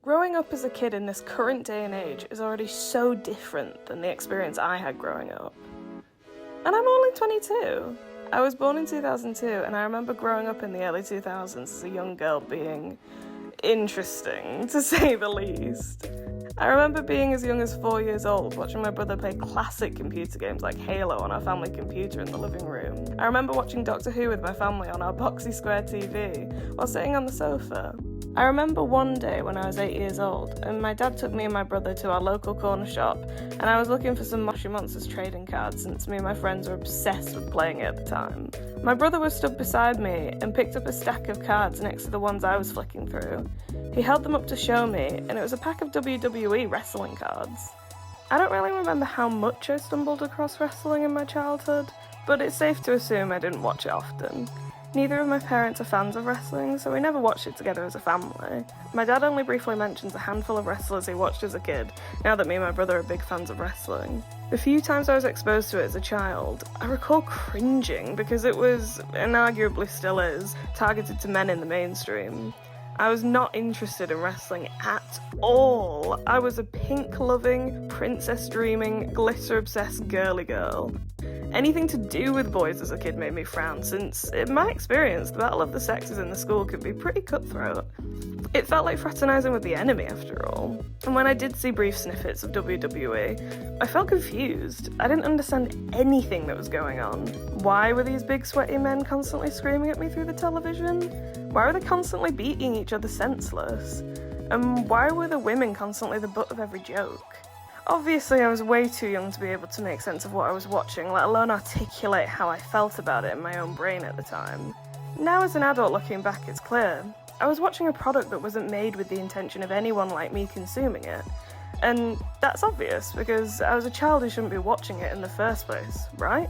Growing up as a kid in this current day and age is already so different than the experience I had growing up. And I'm only 22. I was born in 2002, and I remember growing up in the early 2000s as a young girl being interesting, to say the least. I remember being as young as 4 years old, watching my brother play classic computer games like Halo on our family computer in the living room. I remember watching Doctor Who with my family on our boxy square TV, while sitting on the sofa. I remember one day when I was 8 years old, and my dad took me and my brother to our local corner shop, and I was looking for some Moshi Monsters trading cards since me and my friends were obsessed with playing it at the time. My brother was stood beside me and picked up a stack of cards next to the ones I was flicking through. He held them up to show me, and it was a pack of WWE wrestling cards. I don't really remember how much I stumbled across wrestling in my childhood, but it's safe to assume I didn't watch it often. Neither of my parents are fans of wrestling, so we never watched it together as a family. My dad only briefly mentions a handful of wrestlers he watched as a kid, now that me and my brother are big fans of wrestling. The few times I was exposed to it as a child, I recall cringing because it was, and arguably still is, targeted to men in the mainstream. I was not interested in wrestling at all. I was a pink-loving, princess-dreaming, glitter-obsessed girly girl. Anything to do with boys as a kid made me frown, since, in my experience, the battle of the sexes in the school could be pretty cutthroat. It felt like fraternising with the enemy, after all. And when I did see brief snippets of WWE, I felt confused. I didn't understand anything that was going on. Why were these big sweaty men constantly screaming at me through the television? Why were they constantly beating each other senseless? And why were the women constantly the butt of every joke? Obviously, I was way too young to be able to make sense of what I was watching, let alone articulate how I felt about it in my own brain at the time. Now as an adult looking back, it's clear. I was watching a product that wasn't made with the intention of anyone like me consuming it. And that's obvious, because I was a child who shouldn't be watching it in the first place, right?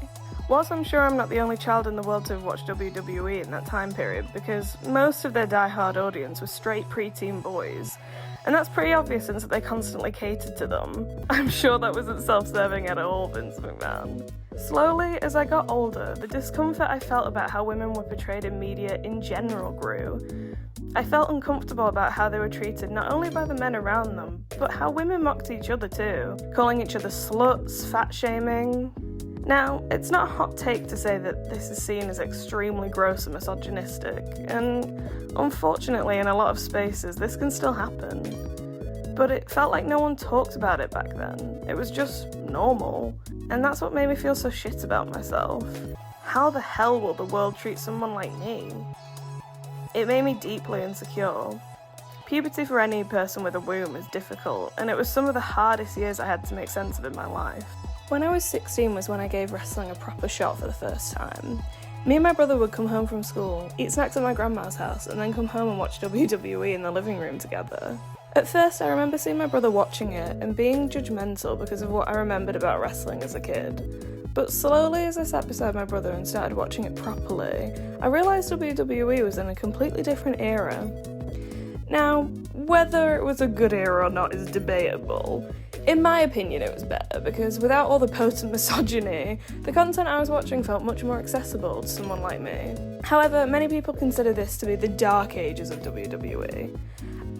Whilst I'm sure I'm not the only child in the world to have watched WWE in that time period, because most of their die-hard audience were straight preteen boys, and that's pretty obvious since they constantly catered to them. I'm sure that wasn't self-serving at all, Vince McMahon. Slowly, as I got older, the discomfort I felt about how women were portrayed in media in general grew. I felt uncomfortable about how they were treated not only by the men around them, but how women mocked each other too, calling each other sluts, fat-shaming. Now, it's not a hot take to say that this is seen as extremely gross and misogynistic, and unfortunately in a lot of spaces this can still happen. But it felt like no one talked about it back then. It was just normal, and that's what made me feel so shit about myself. How the hell will the world treat someone like me? It made me deeply insecure. Puberty for any person with a womb is difficult, and it was some of the hardest years I had to make sense of in my life. When I was 16 was when I gave wrestling a proper shot for the first time. Me and my brother would come home from school, eat snacks at my grandma's house, and then come home and watch WWE in the living room together. At first, I remember seeing my brother watching it and being judgmental because of what I remembered about wrestling as a kid. But slowly, as I sat beside my brother and started watching it properly, I realised WWE was in a completely different era. Now, whether it was a good era or not is debatable. In my opinion, it was better, because without all the potent misogyny, the content I was watching felt much more accessible to someone like me. However, many people consider this to be the dark ages of WWE.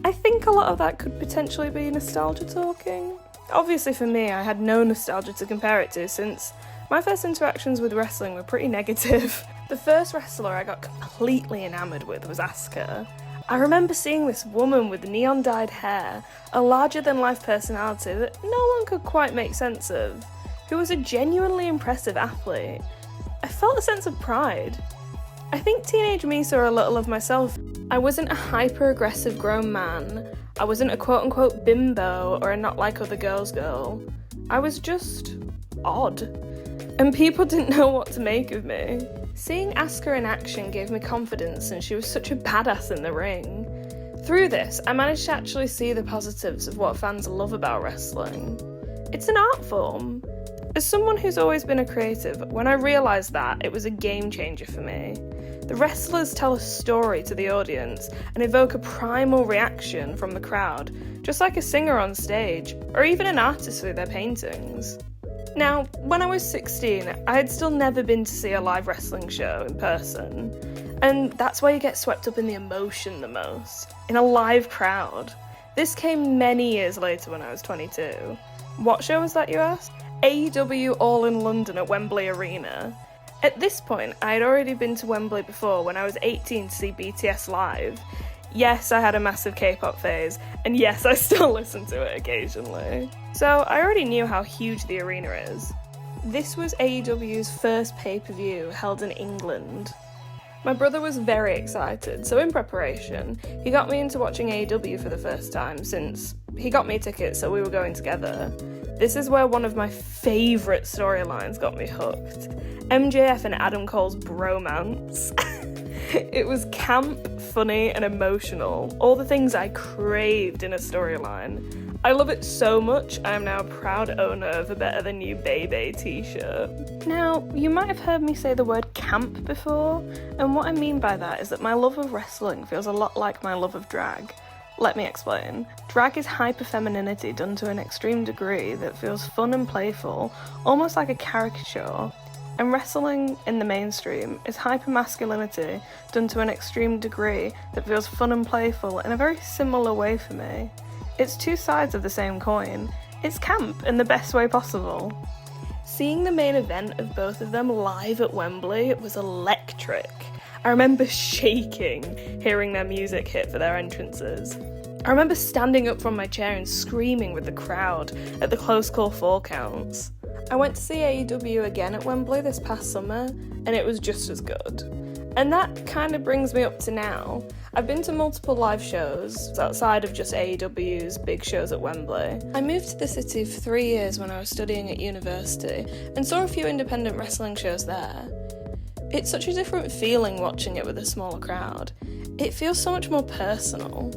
I think a lot of that could potentially be nostalgia talking. Obviously for me, I had no nostalgia to compare it to, since my first interactions with wrestling were pretty negative. The first wrestler I got completely enamoured with was Asuka. I remember seeing this woman with neon-dyed hair, a larger-than-life personality that no one could quite make sense of, who was a genuinely impressive athlete. I felt a sense of pride. I think teenage me saw a little of myself. I wasn't a hyper-aggressive grown man. I wasn't a quote-unquote bimbo or a not-like-other-girls girl. I was just odd. And people didn't know what to make of me. Seeing Asuka in action gave me confidence, and she was such a badass in the ring. Through this, I managed to actually see the positives of what fans love about wrestling. It's an art form. As someone who's always been a creative, when I realised that, it was a game changer for me. The wrestlers tell a story to the audience and evoke a primal reaction from the crowd, just like a singer on stage, or even an artist through their paintings. Now, when I was 16, I had still never been to see a live wrestling show in person, and that's why you get swept up in the emotion the most, in a live crowd. This came many years later when I was 22. What show was that, you asked? AEW All in London at Wembley Arena. At this point, I had already been to Wembley before when I was 18 to see BTS live. Yes, I had a massive K-pop phase, and yes, I still listen to it occasionally. So I already knew how huge the arena is. This was AEW's first pay-per-view held in England. My brother was very excited, so in preparation, he got me into watching AEW for the first time since he got me a ticket, so we were going together. This is where one of my favourite storylines got me hooked. MJF and Adam Cole's bromance. It was camp, funny, and emotional. All the things I craved in a storyline. I love it so much, I am now a proud owner of a Better Than You Baby t-shirt. Now, you might have heard me say the word camp before, and what I mean by that is that my love of wrestling feels a lot like my love of drag. Let me explain. Drag is hyper-femininity done to an extreme degree that feels fun and playful, almost like a caricature. And wrestling, in the mainstream, is hyper-masculinity done to an extreme degree that feels fun and playful in a very similar way for me. It's two sides of the same coin. It's camp in the best way possible. Seeing the main event of both of them live at Wembley was electric. I remember shaking hearing their music hit for their entrances. I remember standing up from my chair and screaming with the crowd at the close call 4 counts. I went to see AEW again at Wembley this past summer, and it was just as good. And that kind of brings me up to now. I've been to multiple live shows outside of just AEW's big shows at Wembley. I moved to the city for 3 years when I was studying at university and saw a few independent wrestling shows there. It's such a different feeling watching it with a smaller crowd. It feels so much more personal.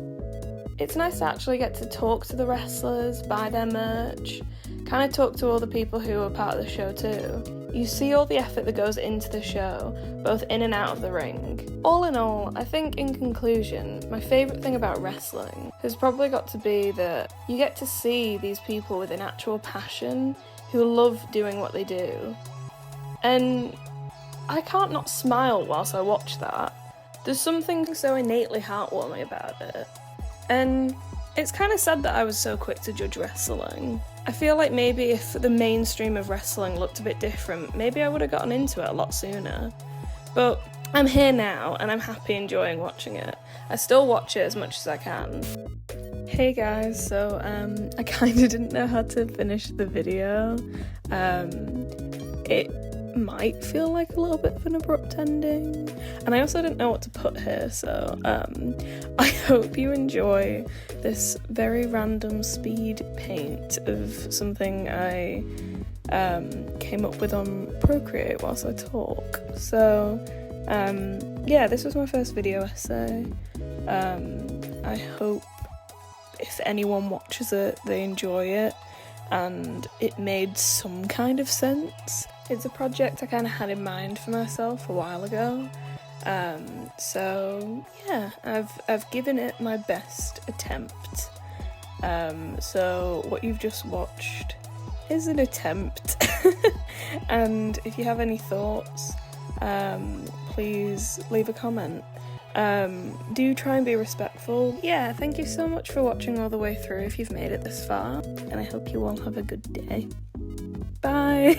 It's nice to actually get to talk to the wrestlers, buy their merch, kind of talk to all the people who are part of the show too. You see all the effort that goes into the show, both in and out of the ring. All in all, I think in conclusion, my favourite thing about wrestling has probably got to be that you get to see these people with an actual passion who love doing what they do. And I can't not smile whilst I watch that. There's something so innately heartwarming about it. And it's kind of sad that I was so quick to judge wrestling. I feel like maybe if the mainstream of wrestling looked a bit different, maybe I would have gotten into it a lot sooner. But I'm here now, and I'm happy enjoying watching it. I still watch it as much as I can. Hey guys, so I kind of didn't know how to finish the video. It might feel like a little bit of an abrupt ending, and I also didn't know what to put here, so I hope you enjoy this very random speed paint of something I came up with on Procreate whilst I talk. So yeah, this was my first video essay. I hope if anyone watches it, they enjoy it and it made some kind of sense. It's a project I kind of had in mind for myself a while ago, so yeah, I've given it my best attempt. So what you've just watched is an attempt, and if you have any thoughts, please leave a comment. Do try and be respectful. Yeah, thank you so much for watching all the way through if you've made it this far, and I hope you all have a good day. Bye!